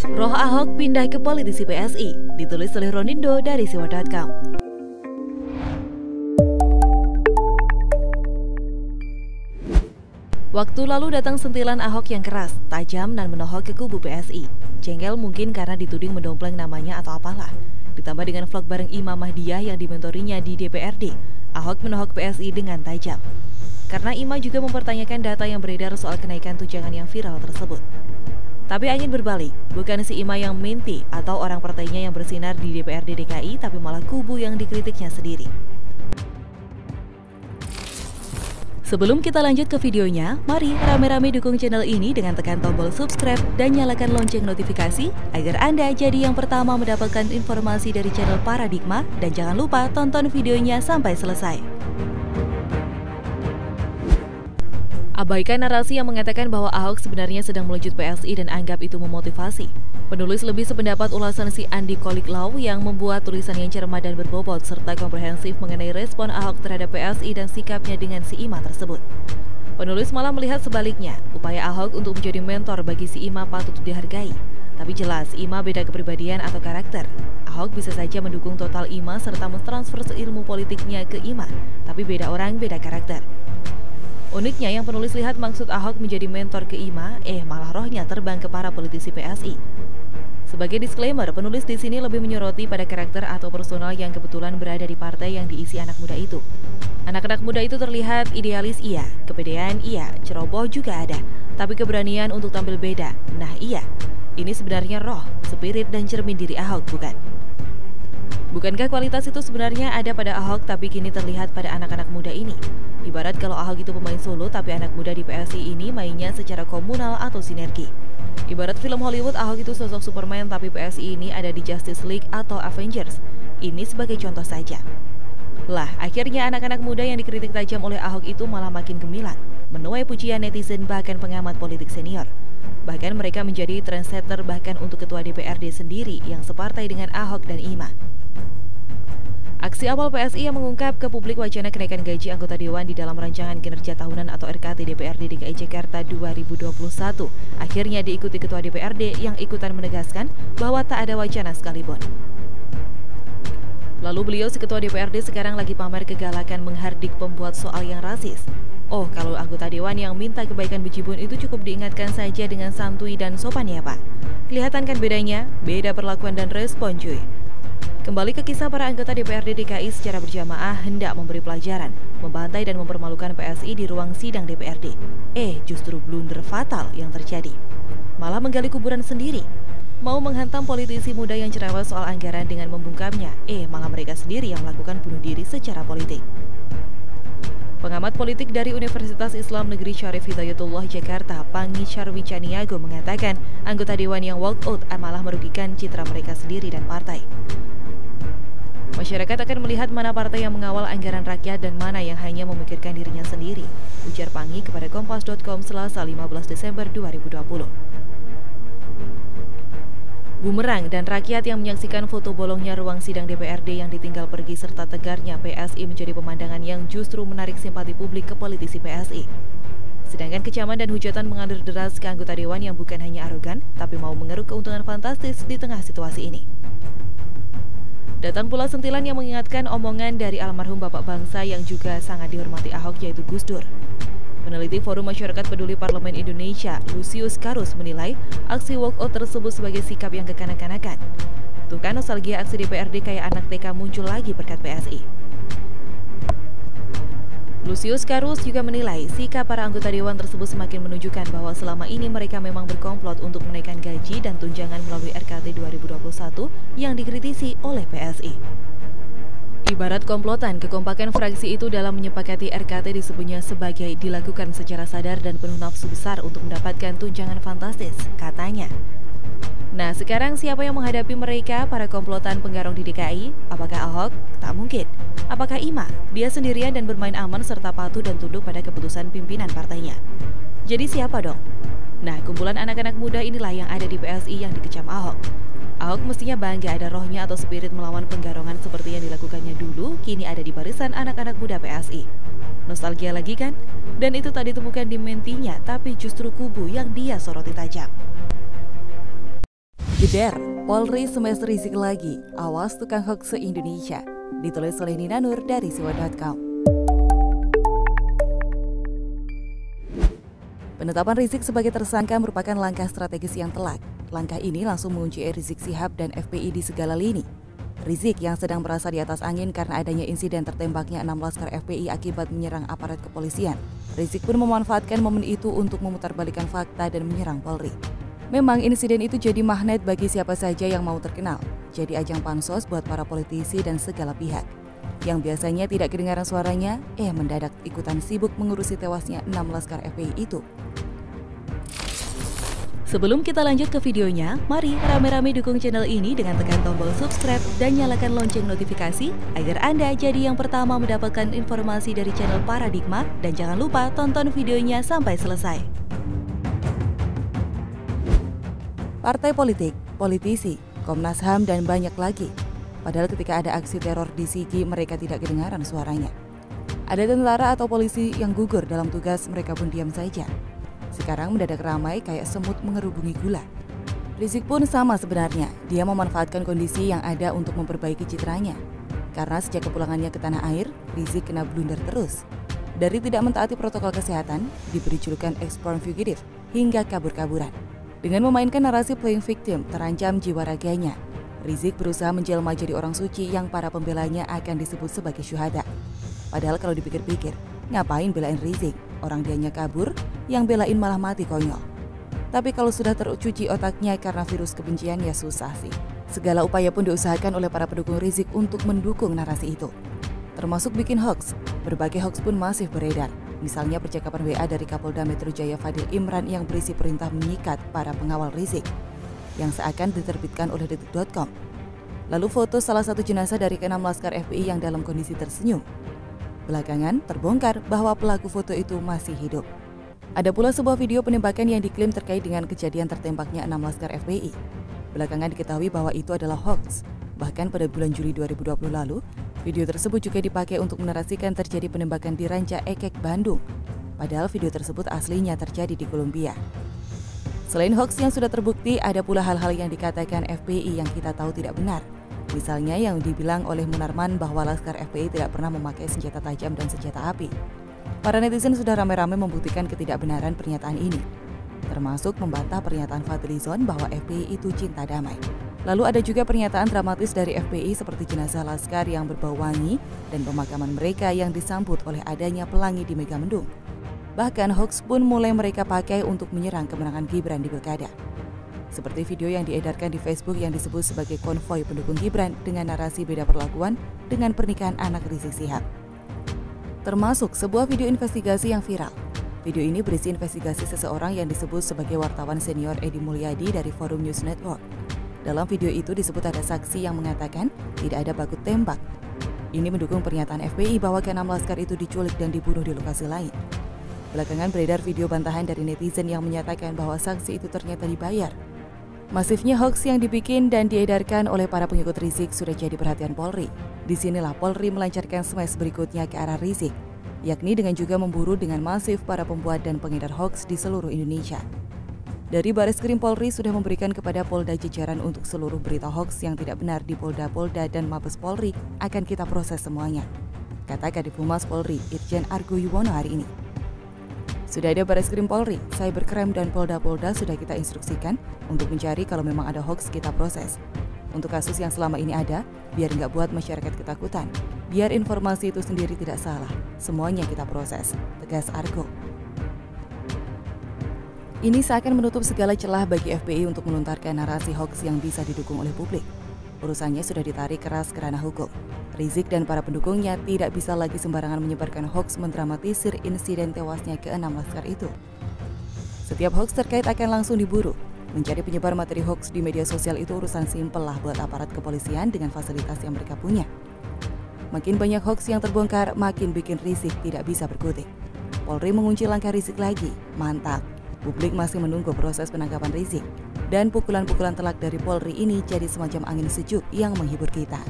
Roh Ahok pindah ke politisi PSI, ditulis oleh Ronindo dari siwa.com. Waktu lalu datang sentilan Ahok yang keras, tajam dan menohok ke kubu PSI. Jengkel mungkin karena dituding mendompleng namanya atau apalah. Ditambah dengan vlog bareng Imam Mahdiyah yang dimentorinya di DPRD, Ahok menohok PSI dengan tajam. Karena Ima juga mempertanyakan data yang beredar soal kenaikan tunjangan yang viral tersebut. Tapi angin berbalik, bukan si Ima yang minti atau orang partainya yang bersinar di DPRD DKI, tapi malah kubu yang dikritiknya sendiri. Sebelum kita lanjut ke videonya, mari rame-rame dukung channel ini dengan tekan tombol subscribe dan nyalakan lonceng notifikasi agar Anda jadi yang pertama mendapatkan informasi dari channel Paradigma, dan jangan lupa tonton videonya sampai selesai. Abaikan narasi yang mengatakan bahwa Ahok sebenarnya sedang melejut PSI dan anggap itu memotivasi. Penulis lebih sependapat ulasan si Andi Koliklau yang membuat tulisan yang cermat dan berbobot serta komprehensif mengenai respon Ahok terhadap PSI dan sikapnya dengan si Ima tersebut. Penulis malah melihat sebaliknya, upaya Ahok untuk menjadi mentor bagi si Ima patut dihargai. Tapi jelas, Ima beda kepribadian atau karakter. Ahok bisa saja mendukung total Ima serta mentransfer ilmu politiknya ke Ima, tapi beda orang, beda karakter. Uniknya, yang penulis lihat maksud Ahok menjadi mentor ke Ima, malah rohnya terbang ke para politisi PSI. Sebagai disclaimer, penulis di sini lebih menyoroti pada karakter atau personal yang kebetulan berada di partai yang diisi anak muda itu. Anak-anak muda itu terlihat idealis iya, kepedean iya, ceroboh juga ada, tapi keberanian untuk tampil beda, nah iya. Ini sebenarnya roh, spirit dan cermin diri Ahok, bukan? Bukankah kualitas itu sebenarnya ada pada Ahok tapi kini terlihat pada anak-anak muda ini? Ibarat kalau Ahok itu pemain solo tapi anak muda di PSI ini mainnya secara komunal atau sinergi. Ibarat film Hollywood, Ahok itu sosok Superman tapi PSI ini ada di Justice League atau Avengers. Ini sebagai contoh saja. Lah, akhirnya anak-anak muda yang dikritik tajam oleh Ahok itu malah makin gemilang, menuai pujian netizen bahkan pengamat politik senior. Bahkan mereka menjadi trendsetter bahkan untuk ketua DPRD sendiri yang separtai dengan Ahok dan Ima. Aksi awal PSI yang mengungkap ke publik wacana kenaikan gaji anggota Dewan di dalam rancangan kinerja tahunan atau RKT DPRD DKI Jakarta 2021 akhirnya diikuti Ketua DPRD yang ikutan menegaskan bahwa tak ada wacana sekalipun. Lalu beliau si Ketua DPRD sekarang lagi pamer kegalakan menghardik pembuat soal yang rasis. Oh, kalau anggota Dewan yang minta kebaikan bejibun itu cukup diingatkan saja dengan santuy dan sopan ya Pak. Kelihatan kan bedanya? Beda perlakuan dan respon cuy. Kembali ke kisah para anggota DPRD DKI secara berjamaah hendak memberi pelajaran, membantai dan mempermalukan PSI di ruang sidang DPRD. Justru blunder fatal yang terjadi. Malah menggali kuburan sendiri. Mau menghantam politisi muda yang cerewet soal anggaran dengan membungkamnya, malah mereka sendiri yang melakukan bunuh diri secara politik. Pengamat politik dari Universitas Islam Negeri Syarif Hidayatullah Jakarta, Pangi Charwicaniago mengatakan anggota Dewan yang walk out malah merugikan citra mereka sendiri dan partai. Masyarakat akan melihat mana partai yang mengawal anggaran rakyat dan mana yang hanya memikirkan dirinya sendiri, ujar Pangi kepada Kompas.com Selasa 15 Desember 2020. Bumerang dan rakyat yang menyaksikan foto bolongnya ruang sidang DPRD yang ditinggal pergi serta tegarnya PSI menjadi pemandangan yang justru menarik simpati publik ke politisi PSI. Sedangkan kecaman dan hujatan mengalir deras ke anggota Dewan yang bukan hanya arogan, tapi mau mengeruk keuntungan fantastis di tengah situasi ini. Datang pula sentilan yang mengingatkan omongan dari almarhum Bapak Bangsa yang juga sangat dihormati Ahok, yaitu Gus Dur. Peneliti Forum Masyarakat Peduli Parlemen Indonesia, Lucius Karus, menilai aksi walkout tersebut sebagai sikap yang kekanak-kanakan. Tuh kan nostalgia aksi DPRD kayak anak TK muncul lagi berkat PSI. Lucius Karus juga menilai sikap para anggota Dewan tersebut semakin menunjukkan bahwa selama ini mereka memang berkomplot untuk menaikkan gaji dan tunjangan melalui RKT 2021 yang dikritisi oleh PSI. Ibarat komplotan, kekompakan fraksi itu dalam menyepakati RKT disebutnya sebagai dilakukan secara sadar dan penuh nafsu besar untuk mendapatkan tunjangan fantastis, katanya. Nah, sekarang siapa yang menghadapi mereka, para komplotan penggarong di DKI? Apakah Ahok? Tak mungkin. Apakah Ima? Dia sendirian dan bermain aman serta patuh dan tunduk pada keputusan pimpinan partainya. Jadi siapa dong? Nah, kumpulan anak-anak muda inilah yang ada di PSI yang dikecam Ahok. Ahok mestinya bangga ada rohnya atau spirit melawan penggarongan seperti yang dilakukannya dulu, kini ada di barisan anak-anak muda PSI. Nostalgia lagi kan? Dan itu tak ditemukan di mentinya, tapi justru kubu yang dia soroti tajam. Jeder, Polri smash Rizik lagi, awas tukang hoax se-Indonesia. Ditulis oleh Nina Nur dari siwa.com. Penetapan Rizik sebagai tersangka merupakan langkah strategis yang telak. Langkah ini langsung mengunci Rizik Syihab dan FPI di segala lini. Rizik yang sedang merasa di atas angin karena adanya insiden tertembaknya 6 laskar FPI akibat menyerang aparat kepolisian. Rizik pun memanfaatkan momen itu untuk memutarbalikkan fakta dan menyerang Polri. Memang insiden itu jadi magnet bagi siapa saja yang mau terkenal, jadi ajang pansos buat para politisi dan segala pihak. Yang biasanya tidak kedengaran suaranya, mendadak ikutan sibuk mengurusi tewasnya 6 laskar FPI itu. Sebelum kita lanjut ke videonya, mari rame-rame dukung channel ini dengan tekan tombol subscribe dan nyalakan lonceng notifikasi agar Anda jadi yang pertama mendapatkan informasi dari channel Paradigma, dan jangan lupa tonton videonya sampai selesai. Partai politik, politisi, Komnas HAM dan banyak lagi. Padahal ketika ada aksi teror di Sigi, mereka tidak kedengaran suaranya. Ada tentara atau polisi yang gugur dalam tugas, mereka pun diam saja. Sekarang mendadak ramai kayak semut mengerubungi gula. Rizik pun sama sebenarnya, dia memanfaatkan kondisi yang ada untuk memperbaiki citranya. Karena sejak kepulangannya ke tanah air, Rizik kena blunder terus. Dari tidak mentaati protokol kesehatan, diberi julukan ex-porn fugitive, hingga kabur-kaburan. Dengan memainkan narasi playing victim, terancam jiwa raganya, Rizik berusaha menjelma jadi orang suci yang para pembelanya akan disebut sebagai syuhada. Padahal kalau dipikir-pikir, ngapain belain Rizik? Orang dianya kabur, yang belain malah mati konyol. Tapi kalau sudah tercuci otaknya karena virus kebencian, ya susah sih. Segala upaya pun diusahakan oleh para pendukung Rizik untuk mendukung narasi itu. Termasuk bikin hoax. Berbagai hoax pun masih beredar. Misalnya percakapan WA dari Kapolda Metro Jaya Fadil Imran yang berisi perintah menyikat para pengawal Rizik, yang seakan diterbitkan oleh detik.com. Lalu foto salah satu jenazah dari ke-6 laskar FPI yang dalam kondisi tersenyum. Belakangan terbongkar bahwa pelaku foto itu masih hidup. Ada pula sebuah video penembakan yang diklaim terkait dengan kejadian tertembaknya 6 laskar FPI. Belakangan diketahui bahwa itu adalah hoax. Bahkan pada bulan Juli 2020 lalu, video tersebut juga dipakai untuk menarasikan terjadi penembakan di Ranca Ekek, Bandung. Padahal video tersebut aslinya terjadi di Kolombia. Selain hoax yang sudah terbukti, ada pula hal-hal yang dikatakan FPI yang kita tahu tidak benar. Misalnya yang dibilang oleh Munarman bahwa laskar FPI tidak pernah memakai senjata tajam dan senjata api. Para netizen sudah ramai-ramai membuktikan ketidakbenaran pernyataan ini, termasuk membantah pernyataan Fadlizon bahwa FPI itu cinta damai. Lalu ada juga pernyataan dramatis dari FPI seperti jenazah laskar yang berbau wangi dan pemakaman mereka yang disambut oleh adanya pelangi di Megamendung. Bahkan hoax pun mulai mereka pakai untuk menyerang kemenangan Gibran di Pilkada. Seperti video yang diedarkan di Facebook yang disebut sebagai konvoi pendukung Gibran dengan narasi beda perlakuan dengan pernikahan anak Rizik Syihab. Termasuk sebuah video investigasi yang viral. Video ini berisi investigasi seseorang yang disebut sebagai wartawan senior Edi Mulyadi dari Forum News Network. Dalam video itu disebut ada saksi yang mengatakan tidak ada baku tembak. Ini mendukung pernyataan FPI bahwa ke-6 laskar itu diculik dan dibunuh di lokasi lain. Belakangan beredar video bantahan dari netizen yang menyatakan bahwa saksi itu ternyata dibayar. Masifnya hoax yang dibikin dan diedarkan oleh para pengikut Rizik sudah jadi perhatian Polri. Disinilah Polri melancarkan smash berikutnya ke arah Rizik, yakni dengan juga memburu dengan masif para pembuat dan pengedar hoax di seluruh Indonesia. Dari Bareskrim Polri sudah memberikan kepada Polda jajaran untuk seluruh berita hoax yang tidak benar di Polda-Polda dan Mabes Polri akan kita proses semuanya, kata Kadif Humas Polri Irjen Argo Yuwono hari ini. Sudah ada Bareskrim Polri, Cybercrime dan Polda-Polda sudah kita instruksikan untuk mencari kalau memang ada hoax kita proses. Untuk kasus yang selama ini ada, biar nggak buat masyarakat ketakutan, biar informasi itu sendiri tidak salah, semuanya kita proses, tegas Argo. Ini seakan menutup segala celah bagi FPI untuk melontarkan narasi hoax yang bisa didukung oleh publik. Urusannya sudah ditarik keras ke ranah hukum. Rizik dan para pendukungnya tidak bisa lagi sembarangan menyebarkan hoax mendramatisir insiden tewasnya ke-6 laskar itu. Setiap hoax terkait akan langsung diburu. Mencari penyebar materi hoax di media sosial itu urusan simpel lah buat aparat kepolisian dengan fasilitas yang mereka punya. Makin banyak hoax yang terbongkar, makin bikin Rizik tidak bisa berkutik. Polri mengunci langkah Rizik lagi, mantap. Publik masih menunggu proses penangkapan Rizik. Dan pukulan-pukulan telak dari Polri ini jadi semacam angin sejuk yang menghibur kita.